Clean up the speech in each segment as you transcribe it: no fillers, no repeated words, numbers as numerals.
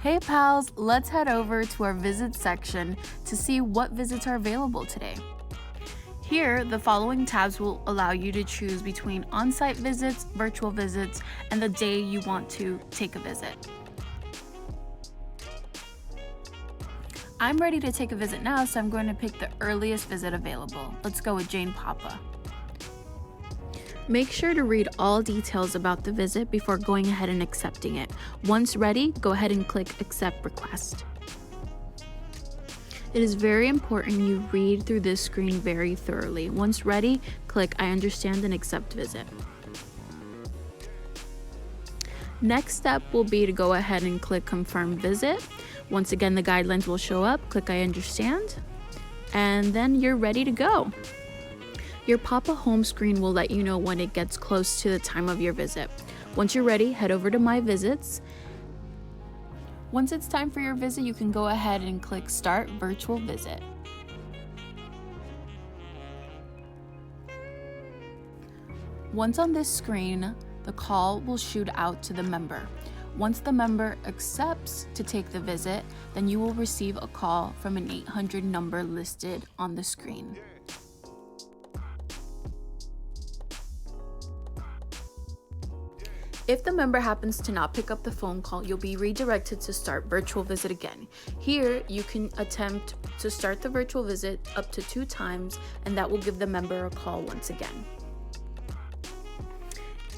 Hey pals, let's head over to our visits section to see what visits are available today. Here, the following tabs will allow you to choose between on-site visits, virtual visits, and the day you want to take a visit. I'm ready to take a visit now, so I'm going to pick the earliest visit available. Let's go with Jane Papa. Make sure to read all details about the visit before going ahead and accepting it. Once ready, go ahead and click Accept Request. It is very important you read through this screen very thoroughly. Once ready, click I understand and accept visit. Next step will be to go ahead and click Confirm Visit. Once again, the guidelines will show up. Click I understand, and then you're ready to go. Your Papa home screen will let you know when it gets close to the time of your visit. Once you're ready, head over to My Visits. Once it's time for your visit, you can go ahead and click Start Virtual Visit. Once on this screen, the call will shoot out to the member. Once the member accepts to take the visit, then you will receive a call from an 800 number listed on the screen. If the member happens to not pick up the phone call, you'll be redirected to start virtual visit again. Here, you can attempt to start the virtual visit up to 2 times, and that will give the member a call once again.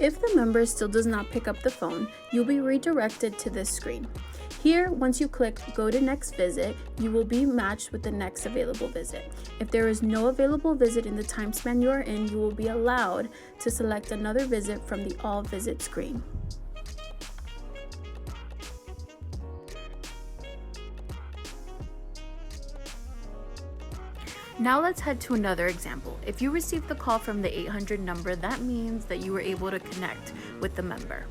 If the member still does not pick up the phone, you'll be redirected to this screen. Here, once you click Go to Next Visit, you will be matched with the next available visit. If there is no available visit in the time span you are in, you will be allowed to select another visit from the All Visit screen. Now let's head to another example. If you received the call from the 800 number, that means that you were able to connect with the member.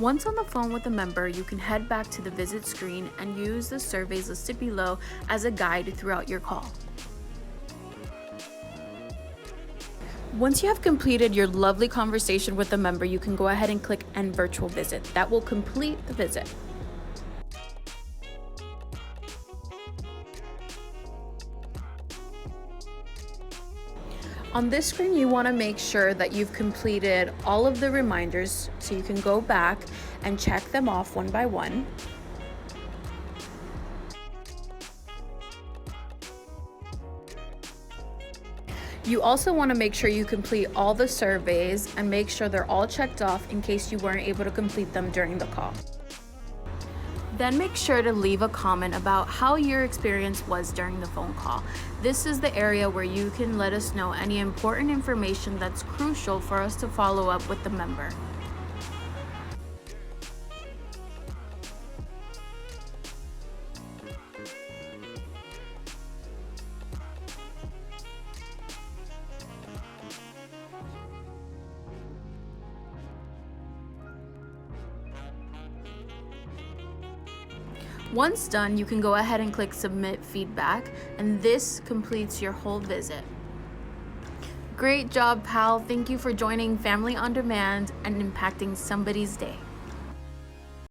Once on the phone with the member, you can head back to the visit screen and use the surveys listed below as a guide throughout your call. Once you have completed your lovely conversation with the member, you can go ahead and click End Virtual Visit. That will complete the visit. On this screen, you want to make sure that you've completed all of the reminders, so you can go back and check them off one by one. You also want to make sure you complete all the surveys and make sure they're all checked off in case you weren't able to complete them during the call. Then make sure to leave a comment about how your experience was during the phone call. This is the area where you can let us know any important information that's crucial for us to follow up with the member. Once done, you can go ahead and click Submit Feedback, and this completes your whole visit. Great job, pal. Thank you for joining Family on Demand and impacting somebody's day.